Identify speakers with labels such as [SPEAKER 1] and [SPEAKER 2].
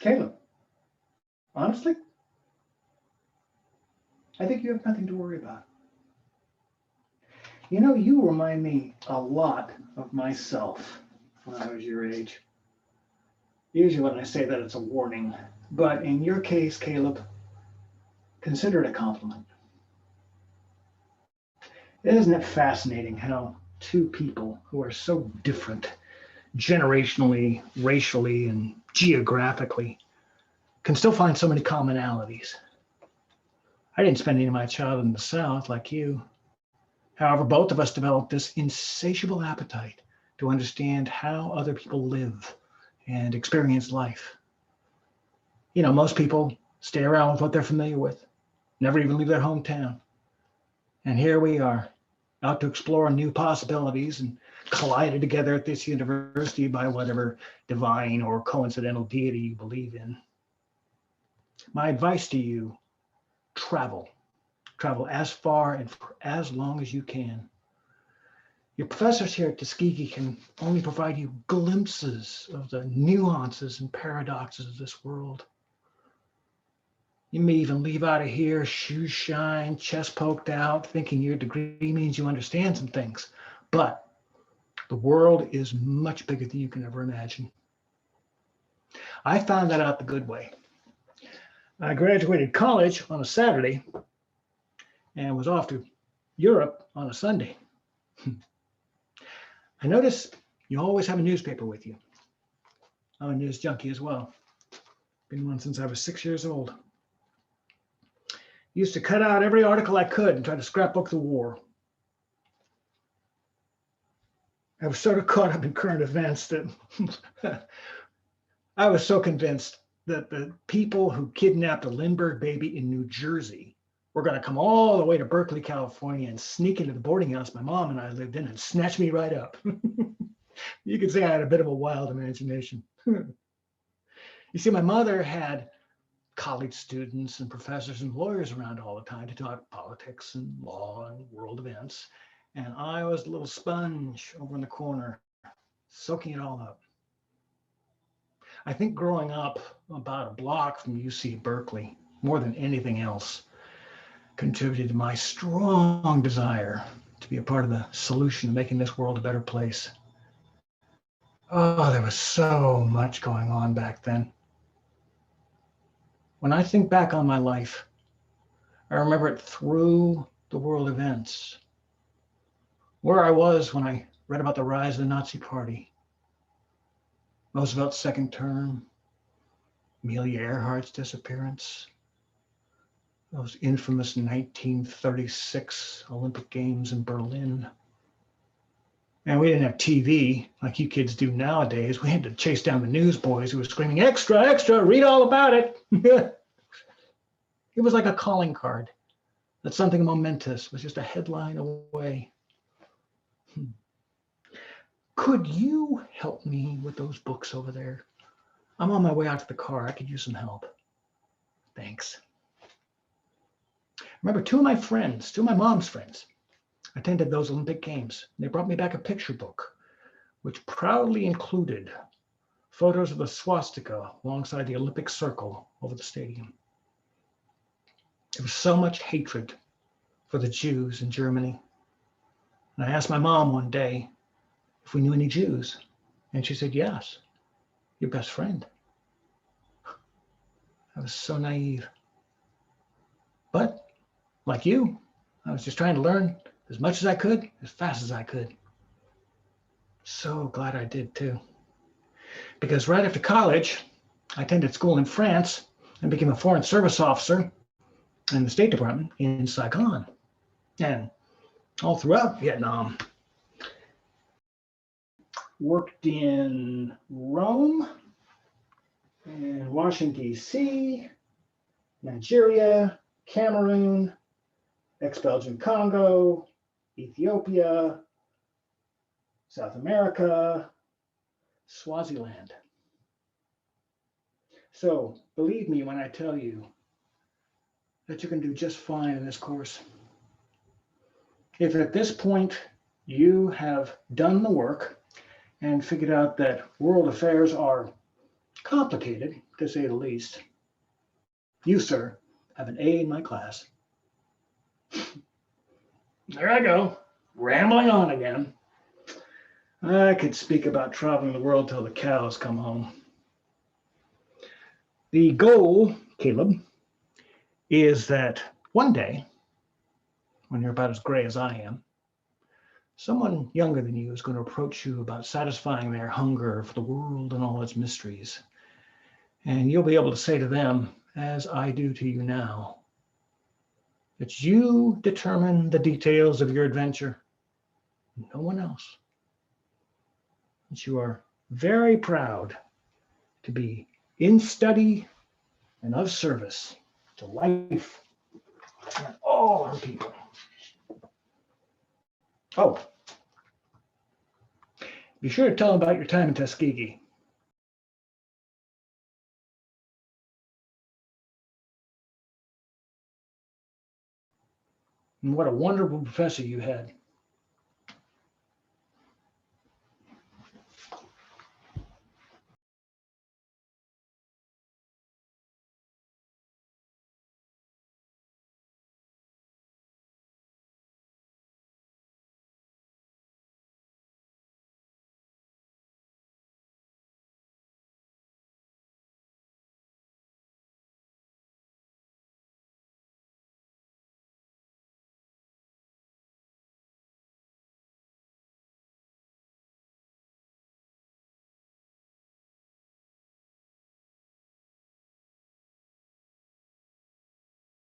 [SPEAKER 1] Caleb, honestly, I think you have nothing to worry about. You know, you remind me a lot of myself when I was your age. Usually when I say that, it's a warning. But in your case, Caleb, consider it a compliment. Isn't it fascinating how two people who are so different generationally, racially, and geographically can still find so many commonalities? I didn't spend any of my childhood in the South like you. However, both of us developed this insatiable appetite to understand how other people live and experience life. You know, most people stay around with what they're familiar with, never even leave their hometown. And here we are, out to explore new possibilities and collided together at this university by whatever divine or coincidental deity you believe in. My advice to you, travel. Travel as far and for as long as you can. Your professors here at Tuskegee can only provide you glimpses of the nuances and paradoxes of this world. You may even leave out of here, shoes shine, chest poked out, thinking your degree means you understand some things. But the world is much bigger than you can ever imagine. I found that out the good way. I graduated college on a Saturday and was off to Europe on a Sunday. I notice you always have a newspaper with you. I'm a news junkie as well. Been one since I was 6 years old. Used to cut out every article I could and try to scrapbook the war. I was sort of caught up in current events that I was so convinced that the people who kidnapped a Lindbergh baby in New Jersey were going to come all the way to Berkeley, California and sneak into the boarding house my mom and I lived in and snatch me right up. You could say I had a bit of a wild imagination. You see, my mother had college students and professors and lawyers around all the time to talk politics and law and world events. And I was a little sponge over in the corner, soaking it all up. I think growing up about a block from UC Berkeley, more than anything else, contributed to my strong desire to be a part of the solution to making this world a better place. Oh, there was so much going on back then. When I think back on my life, I remember it through the world events. Where I was when I read about the rise of the Nazi Party, Roosevelt's second term, Amelia Earhart's disappearance, those infamous 1936 Olympic Games in Berlin. And we didn't have TV like you kids do nowadays. We had to chase down the newsboys who were screaming, "Extra, extra, read all about it." It was like a calling card that something momentous was just a headline away. Could you help me with those books over there? I'm on my way out to the car. I could use some help. Thanks. Remember, two of my mom's friends, attended those Olympic Games. They brought me back a picture book, which proudly included photos of the swastika alongside the Olympic circle over the stadium. There was so much hatred for the Jews in Germany. And I asked my mom one day if we knew any Jews. And she said, "Yes, your best friend." I was so naive. But like you, I was just trying to learn as much as I could, as fast as I could. So glad I did too. Because right after college, I attended school in France and became a foreign service officer in the State Department in Saigon and all throughout Vietnam. Worked in Rome and Washington, D.C., Nigeria, Cameroon, ex-Belgian Congo, Ethiopia, South America, Swaziland. So believe me when I tell you that you can do just fine in this course. If at this point you have done the work and figured out that world affairs are Complicated, to say the least. You, sir, have an A in my class. There I go, rambling on again. I could speak about traveling the world till the cows come home. The goal, Caleb, is that one day, when you're about as gray as I am, someone younger than you is going to approach you about satisfying their hunger for the world and all its mysteries. And you'll be able to say to them, as I do to you now, that you determine the details of your adventure, no one else. That you are very proud to be in study and of service to life and all our people. Oh, be sure to tell them about your time in Tuskegee. And what a wonderful professor you had.